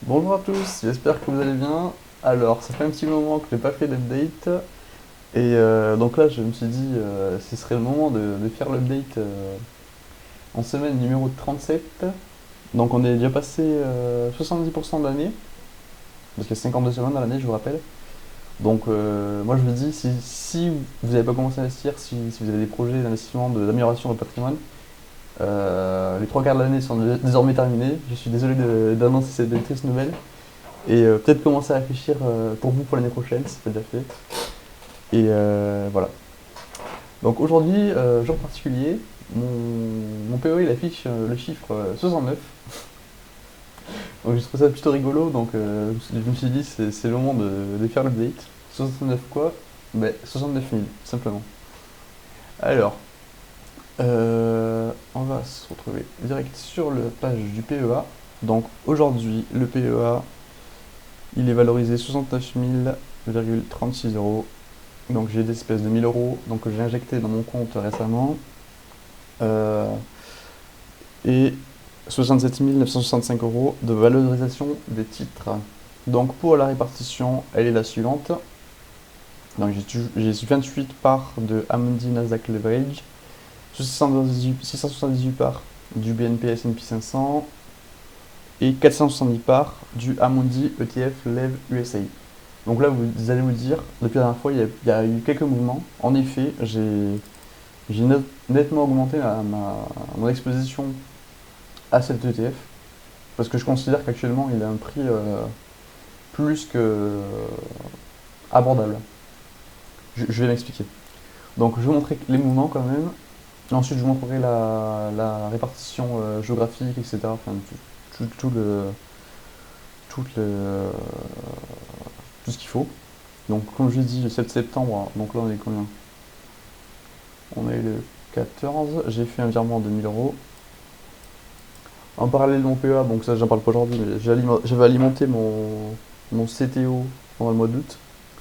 Bonjour à tous, j'espère que vous allez bien. Alors, ça fait un petit moment que j'ai pas fait d'update et donc là je me suis dit ce serait le moment de faire l'update en semaine numéro 37. Donc on est déjà passé 70% de l'année, parce qu'il y a 52 semaines dans l'année je vous rappelle. Donc moi je vous dis, si vous n'avez pas commencé à investir, si vous avez des projets d'investissement, d'amélioration de patrimoine, les trois quarts de l'année sont désormais terminés. Je suis désolé d'annoncer cette triste nouvelle. Et peut-être commencer à réfléchir pour vous pour l'année prochaine, si c'est pas déjà fait. Et voilà. Donc aujourd'hui, jour particulier, mon PO il affiche le chiffre 69. Donc je trouve ça plutôt rigolo, donc je me suis dit c'est le moment de faire l'update. 69 quoi? Ben 69 000, simplement. Alors, on va se retrouver direct sur la page du PEA. Donc aujourd'hui, le PEA, il est valorisé 69 000,36 euros. Donc j'ai des espèces de 1000 euros donc, que j'ai injecté dans mon compte récemment. Euh, et 67 965 euros de valorisation des titres. Donc pour la répartition, elle est la suivante. Donc j'ai 28 parts de Amundi Nasdaq Leverage, 678 parts du BNP S&P 500 et 470 parts du Amundi ETF Lev USA. Donc là, vous allez vous dire, depuis la dernière fois, il y a eu quelques mouvements. En effet, j'ai nettement augmenté mon exposition à cet ETF parce que je considère qu'actuellement il a un prix plus que abordable. Je vais m'expliquer. Donc je vais vous montrer les mouvements quand même. Ensuite je vous montrerai la répartition géographique, etc. Enfin, tout le, tout, le, tout ce qu'il faut. Donc comme je l'ai dit, le 7 septembre, donc là on est combien? On est le 14, j'ai fait un virement de 1000 euros. En parallèle de mon PEA, donc ça j'en parle pas aujourd'hui, mais j'avais alimenté mon CTO pendant le mois d'août.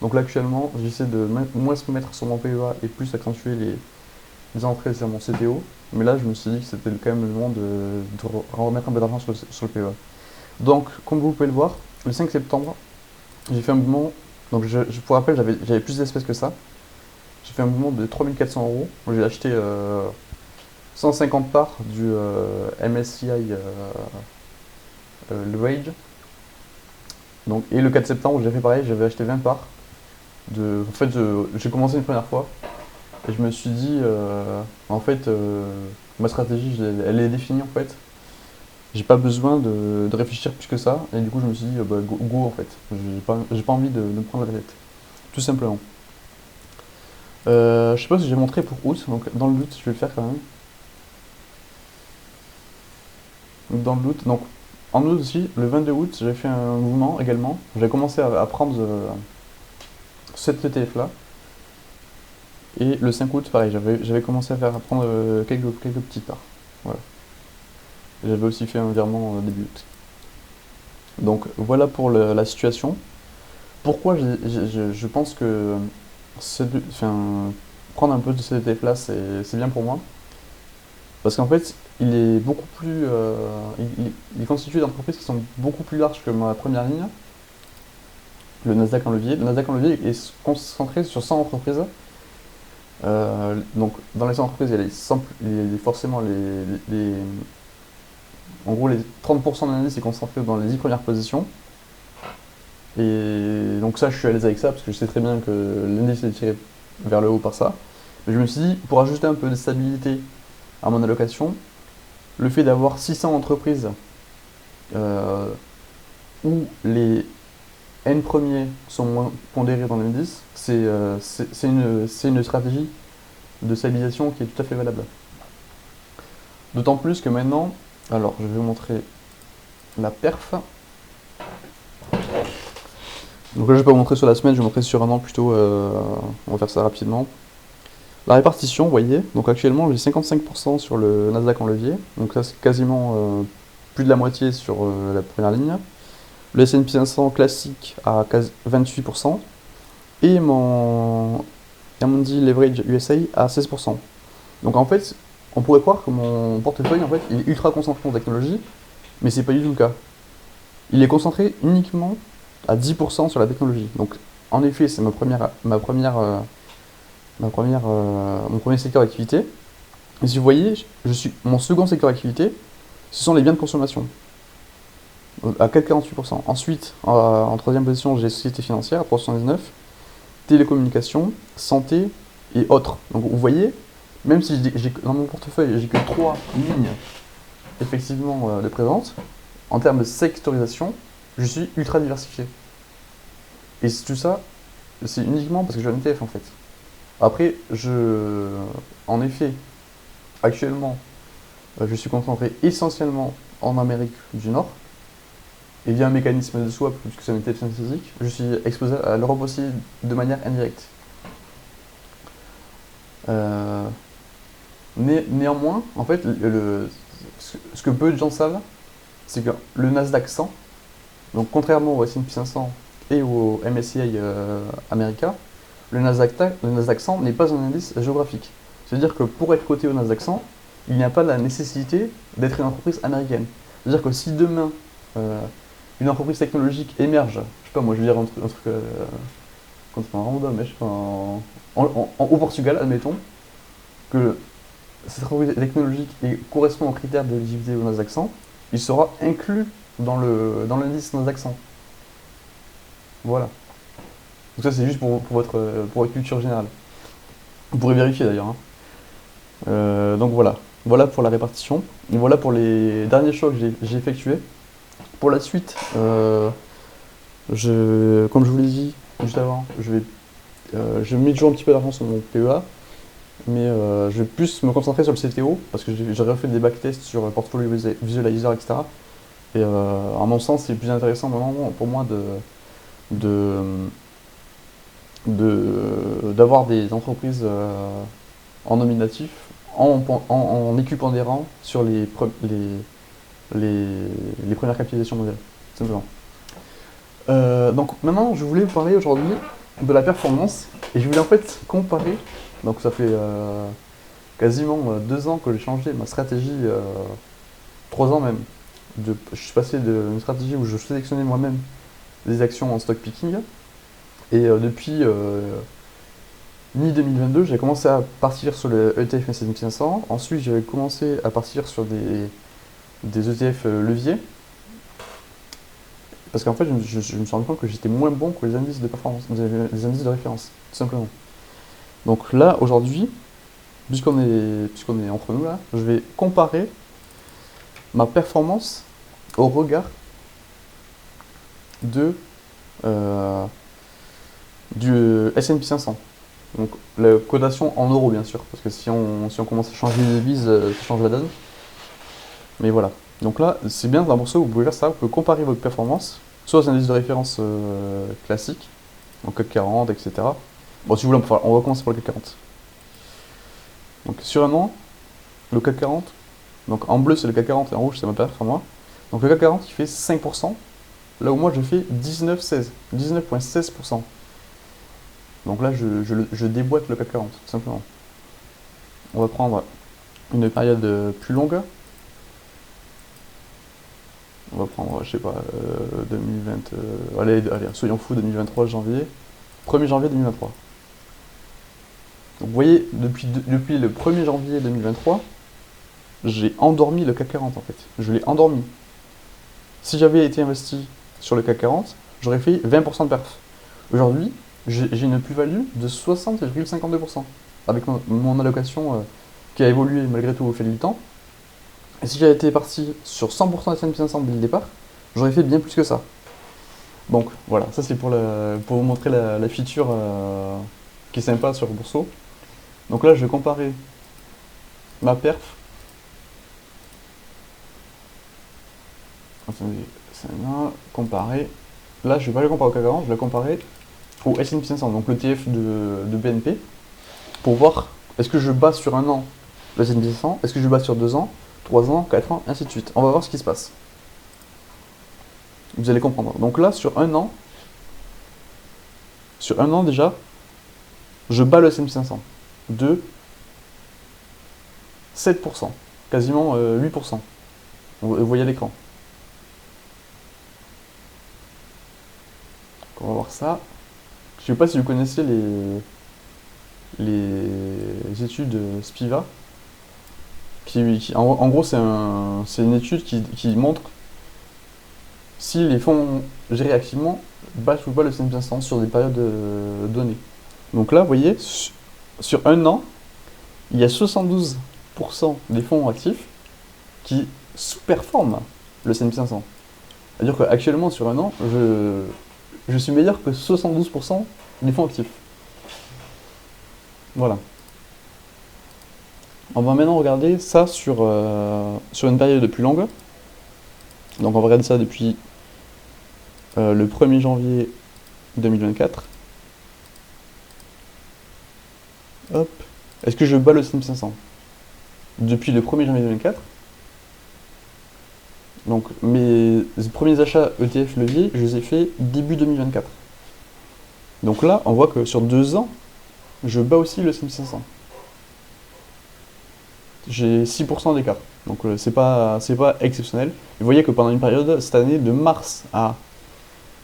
Donc là actuellement, j'essaie de moins se mettre sur mon PEA et plus accentuer les entrées sur mon CTO. Mais là je me suis dit que c'était quand même le moment de remettre un peu d'argent sur le PEA. Donc comme vous pouvez le voir, le 5 septembre, j'ai fait un mouvement. Donc pour rappel, j'avais plus d'espèces que ça. J'ai fait un mouvement de 3400 euros. J'ai acheté 150 parts du MSCI Leverage. Donc, et le 4 septembre, j'ai fait pareil, j'avais acheté 20 parts. En fait, j'ai commencé une première fois et je me suis dit, en fait, ma stratégie, elle est définie en fait. J'ai pas besoin de réfléchir plus que ça. Et du coup, je me suis dit, bah, go, en fait. J'ai pas envie de me prendre la tête. Tout simplement. Je sais pas si j'ai montré pour août, donc dans le doute, je vais le faire quand même. Dans le doute, donc en août aussi, le 22 août, j'ai fait un mouvement également. J'ai commencé à prendre cet ETF là. Et le 5 août, pareil, j'avais commencé à prendre quelques petits parts. Voilà. J'avais aussi fait un virement début août. Donc voilà pour la situation. Pourquoi je pense que prendre un peu de cet ETF là, c'est bien pour moi. Parce qu'en fait, il est beaucoup plus. Il est constitué d'entreprises qui sont beaucoup plus larges que ma première ligne, le Nasdaq en levier. Le Nasdaq en levier est concentré sur 100 entreprises. Donc, dans les 100 entreprises, il y a forcément en gros, les 30% de l'indice est concentré dans les 10 premières positions. Et donc, ça, je suis à l'aise avec ça parce que je sais très bien que l'indice est tiré vers le haut par ça. Mais je me suis dit, pour ajouter un peu de stabilité à mon allocation, le fait d'avoir 600 entreprises euh, où les N premiers sont moins pondérés dans l'indice, c'est une stratégie de stabilisation qui est tout à fait valable. D'autant plus que maintenant, alors je vais vous montrer la perf. Donc là je vais pas vous montrer sur la semaine, je vais vous montrer sur un an plutôt, on va faire ça rapidement. La répartition, vous voyez, donc actuellement j'ai 55% sur le Nasdaq en levier, donc ça c'est quasiment plus de la moitié sur la première ligne. Le S&P 500 classique à 28% et mon Amundi Leverage USA à 16%. Donc en fait, on pourrait croire que mon portefeuille en fait, il est ultra concentré en technologie, mais c'est pas du tout le cas. il est concentré uniquement à 10% sur la technologie. Donc, en effet, c'est mon premier secteur d'activité. Et si vous voyez, mon second secteur d'activité, ce sont les biens de consommation, à 4,48%. Ensuite, en troisième position, j'ai les sociétés financières, à 3,79, télécommunications, santé et autres. Donc vous voyez, même si dans mon portefeuille, j'ai que 3 lignes effectivement de présence, en termes de sectorisation, je suis ultra diversifié. Et tout ça, c'est uniquement parce que j'ai un ETF en fait. Après, en effet, actuellement, je suis concentré essentiellement en Amérique du Nord. Et via un mécanisme de swap, puisque c'est un ETF synthétique, je suis exposé à l'Europe aussi de manière indirecte. Néanmoins, en fait, ce que peu de gens savent, c'est que le Nasdaq 100, donc contrairement au S&P 500 et au MSCI America, le Nasdaq 100 n'est pas un indice géographique. C'est-à-dire que pour être coté au Nasdaq 100, il n'y a pas la nécessité d'être une entreprise américaine. C'est-à-dire que si demain, une entreprise technologique émerge, je sais pas moi, je veux dire un truc complètement random, mais je sais pas, au Portugal, admettons, que cette entreprise technologique correspond aux critères d'éligibilité au Nasdaq 100, il sera inclus dans l'indice Nasdaq 100. Voilà. Donc ça c'est juste pour votre culture générale. Vous pourrez vérifier d'ailleurs, hein. Donc voilà. Voilà pour la répartition. Et voilà pour les derniers choix que j'ai effectués. Pour la suite, comme je vous l'ai dit juste avant, je mets toujours un petit peu d'argent sur mon PEA, mais je vais plus me concentrer sur le CTO, parce que j'ai refait des backtests sur Portfolio Visualizer, etc. Et à mon sens, c'est plus intéressant vraiment pour moi d'avoir des entreprises en nominatif, en équipondérant sur les premières capitalisations mondiales, simplement. Donc maintenant, je voulais vous parler aujourd'hui de la performance, et je voulais en fait comparer, donc ça fait quasiment 2 ans que j'ai changé ma stratégie, 3 ans même. Je suis passé d'une stratégie où je sélectionnais moi-même des actions en stock picking, et depuis mi-2022, j'ai commencé à partir sur le ETF S&P 500, ensuite j'ai commencé à partir sur des ETF leviers, parce qu'en fait, je me suis rendu compte que j'étais moins bon que les indices de performance, les indices de référence, tout simplement. Donc là, aujourd'hui, puisqu'on est entre nous là, je vais comparer ma performance au regard du S&P 500. Donc la cotation en euros, bien sûr, parce que si on commence à changer les devises, ça change la donne. Mais voilà. Donc là, c'est bien dans la bourse, vous pouvez faire ça, vous pouvez comparer votre performance, soit aux indices de référence classiques, donc CAC 40, etc. Bon, si vous voulez, on va commencer par le CAC 40. Donc sur un an, le CAC 40, donc en bleu c'est le CAC 40 et en rouge c'est ma performance. Donc le CAC 40 il fait 5%, là où moi je fais 19,16%. Donc là je déboîte le CAC 40, tout simplement. On va prendre une période plus longue. On va prendre, je sais pas, 2020. Allez, soyons fous, 2023, janvier. 1er janvier 2023. Donc vous voyez, depuis le 1er janvier 2023, j'ai endormi le CAC 40 en fait. Je l'ai endormi. Si j'avais été investi sur le CAC 40, j'aurais fait 20% de perf. Aujourd'hui, j'ai une plus-value de 60,52%. Avec mon allocation qui a évolué malgré tout au fil du temps. Et si j'avais été parti sur 100% S&P 500 dès le départ, j'aurais fait bien plus que ça. Donc voilà, ça c'est pour vous montrer la feature qui est sympa sur Bourseau. Donc là je vais comparer ma perf. Attendez, ça va comparer. Là je vais pas le comparer au CAC 40, je vais le comparer au S&P 500, donc l'ETF de BNP, pour voir est-ce que je base sur un an le S&P 500, est-ce que je base sur 2 ans, 3 ans, 4 ans, ainsi de suite. On va voir ce qui se passe. Vous allez comprendre. Donc là, sur un an déjà, je bats le S&P 500 de 7%, quasiment 8%. Vous voyez à l'écran. on va voir ça. Je sais pas si vous connaissez les études Spiva. En gros, c'est une étude qui montre si les fonds gérés activement battent ou pas le S&P 500 sur des périodes données. Donc là, vous voyez, sur un an, il y a 72% des fonds actifs qui sous-performent le S&P 500. C'est-à-dire qu'actuellement, sur un an, je suis meilleur que 72% des fonds actifs. Voilà. On va maintenant regarder ça sur une période plus longue. Donc on va regarder ça depuis le 1er janvier 2024. Hop. Est-ce que je bats le S&P 500 depuis le 1er janvier 2024? Donc mes premiers achats ETF levier, je les ai fait début 2024. Donc là, on voit que sur 2 ans, je bats aussi le S&P 500. J'ai 6% d'écart. Donc c'est pas exceptionnel. Vous voyez que pendant une période, cette année, de mars à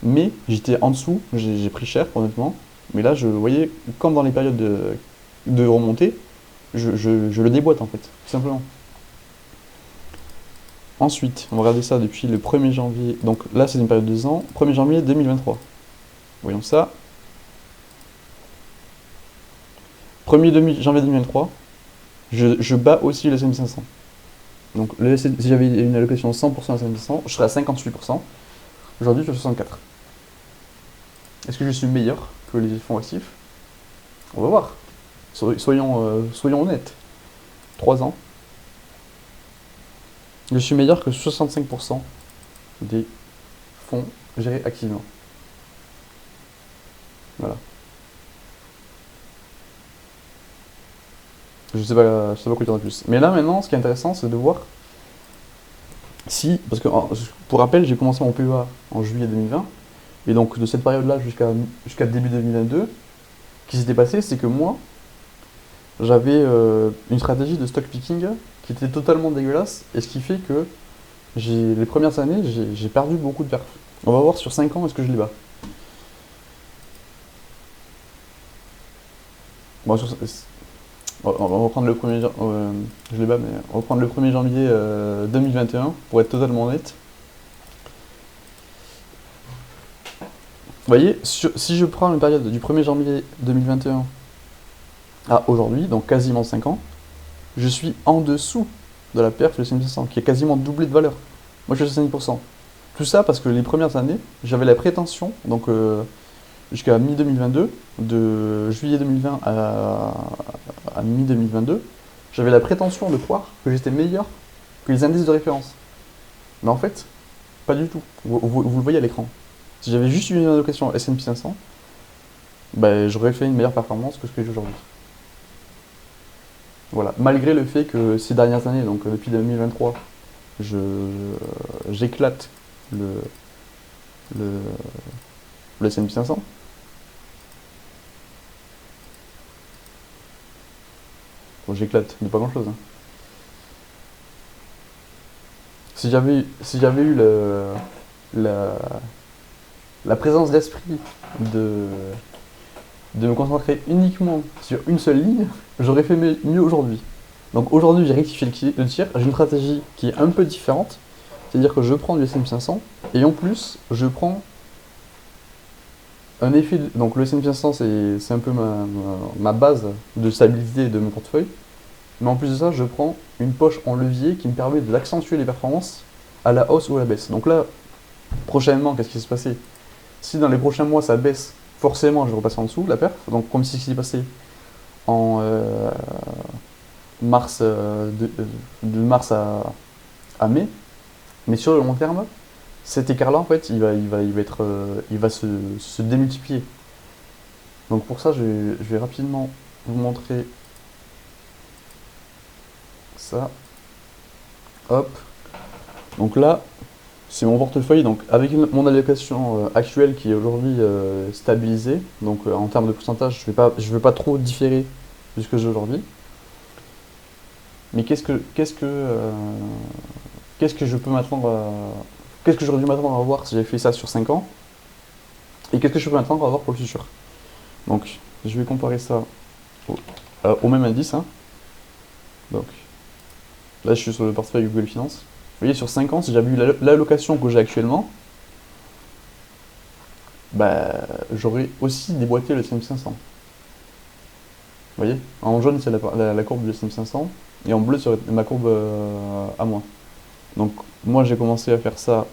mai, j'étais en dessous, j'ai pris cher honnêtement. Mais là, vous voyez, comme dans les périodes de remontée, je le déboîte en fait, tout simplement. Ensuite, on va regarder ça depuis le 1er janvier. Donc là, c'est une période de 2 ans. 1er janvier 2023. Voyons ça. 1er janvier 2023, je bats aussi le S&P 500. Donc si j'avais une allocation 100% S&P 500, je serais à 58%. Aujourd'hui, je suis à 64%. Est-ce que je suis meilleur que les fonds actifs? On va voir. Soyons honnêtes. 3 ans. Je suis meilleur que 65% des fonds gérés activement. Voilà. Je sais pas quoi dire de plus. Mais là maintenant, ce qui est intéressant, c'est de voir si, parce que pour rappel, j'ai commencé mon PEA en juillet 2020, et donc de cette période-là jusqu'à début 2022, ce qui s'était passé, c'est que moi, j'avais une stratégie de stock picking qui était totalement dégueulasse, et ce qui fait que les premières années, j'ai perdu beaucoup de perf. On va voir sur 5 ans est-ce que je les bats. Bon, on va reprendre le 1er je les bats, mais on va prendre le 1er janvier 2021 pour être totalement honnête. Vous voyez, si je prends une période du 1er janvier 2021 à aujourd'hui, donc quasiment 5 ans, je suis en dessous de la perf du S&P 500, qui est quasiment doublé de valeur. Moi je suis à 5%. Tout ça parce que les premières années, j'avais la prétention, donc jusqu'à mi-2022, de juillet 2020 à mi-2022, j'avais la prétention de croire que j'étais meilleur que les indices de référence. Mais en fait, pas du tout. Vous le voyez à l'écran. Si j'avais juste une allocation S&P 500, ben, j'aurais fait une meilleure performance que ce que j'ai aujourd'hui. Voilà. Malgré le fait que ces dernières années, donc depuis 2023, j'éclate le S&P 500. Bon, j'éclate de pas grand chose. Hein. Si j'avais eu la présence d'esprit de me concentrer uniquement sur une seule ligne, j'aurais fait mieux aujourd'hui. Donc aujourd'hui, j'ai rectifié le tir. J'ai une stratégie qui est un peu différente. C'est-à-dire que je prends du S&P 500 et en plus, je prends un effet. Donc le S&P 500, c'est un peu ma base de stabilité de mon portefeuille. Mais en plus de ça, je prends une poche en levier qui me permet d'accentuer les performances à la hausse ou à la baisse. Donc là, prochainement, qu'est-ce qui va se passer? Si dans les prochains mois ça baisse, forcément je vais repasser en dessous la perf. Donc comme si ce qui s'est passé en mars, de mars à mai. Mais sur le long terme, cet écart-là, en fait, il va se démultiplier. Donc pour ça, je vais rapidement vous montrer ça. Hop. Donc là, c'est mon portefeuille. Donc avec mon allocation actuelle qui est aujourd'hui stabilisée, donc en termes de pourcentage, je vais pas trop différer de ce que j'ai aujourd'hui. Mais qu'est-ce que je peux m'attendre à... Qu'est-ce que j'aurais dû m'attendre à voir si j'avais fait ça sur 5 ans? et qu'est-ce que je peux maintenant avoir pour le futur. Donc, je vais comparer ça au même indice, hein. Donc, là, je suis sur le portefeuille Google Finance. Vous voyez, sur 5 ans, si j'avais eu l'allocation que j'ai actuellement, bah, j'aurais aussi déboîté le S&P 500. Vous voyez, en jaune, c'est la courbe du S&P 500, et en bleu, c'est ma courbe à moi. Donc, moi, j'ai commencé à faire ça,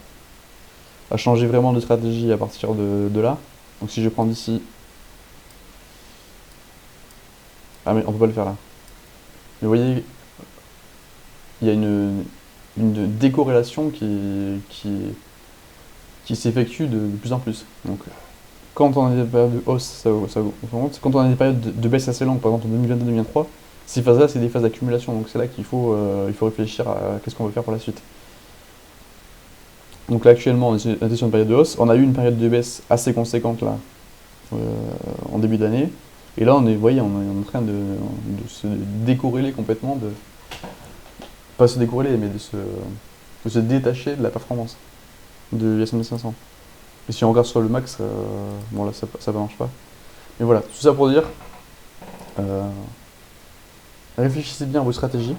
à changer vraiment de stratégie à partir de là. Donc, si je prends d'ici... Ah, mais on peut pas le faire là. Mais vous voyez, il y a une décorrélation qui s'effectue de plus en plus. Donc, quand on a des périodes de hausse, ça augmente. Quand on a des périodes de baisse assez longues, par exemple en 2022-2023, ces phases-là, c'est des phases d'accumulation. Donc, c'est là qu'il faut réfléchir à qu'est-ce qu'on veut faire pour la suite. Donc là, actuellement, on était sur une période de hausse. On a eu une période de baisse assez conséquente là, en début d'année. Et là, vous voyez, on est en train de se décorréler complètement, pas se décorréler, mais de se détacher de la performance de S&P 500. Et si on regarde sur le max, bon là, ça ne marche pas. Mais voilà, tout ça pour dire, réfléchissez bien à vos stratégies.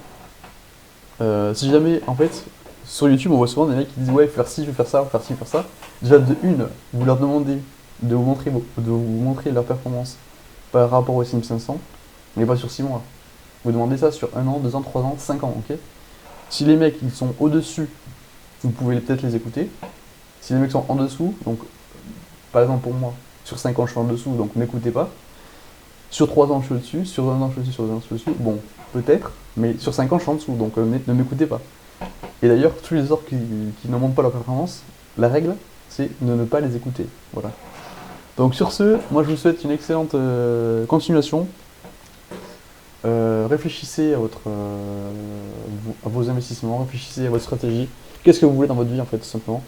Si jamais, en fait, sur YouTube, on voit souvent des mecs qui disent ouais, faire ci, je vais faire ça, faire ci, faire ça. Déjà, de une, vous leur demandez de vous montrer leur performance par rapport au S&P 500, mais pas sur 6 mois. Vous demandez ça sur 1 an, 2 ans, 3 ans, 5 ans, ok? Si les mecs ils sont au-dessus, vous pouvez peut-être les écouter. Si les mecs sont en dessous, donc par exemple pour moi, sur 5 ans je suis en dessous, donc n'écoutez pas. Sur 3 ans je suis au-dessus, sur 1 an je suis au-dessus, sur 2 ans je suis au-dessus, bon, peut-être, mais sur 5 ans je suis en dessous, donc ne m'écoutez pas. Et d'ailleurs, tous les autres qui n'en montent pas leur performance, la règle, c'est de ne pas les écouter. Voilà. Donc sur ce, moi je vous souhaite une excellente continuation. Réfléchissez à vos investissements, réfléchissez à votre stratégie. Qu'est-ce que vous voulez dans votre vie en fait, tout simplement.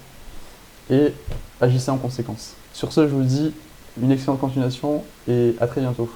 Et agissez en conséquence. Sur ce, je vous dis une excellente continuation et à très bientôt.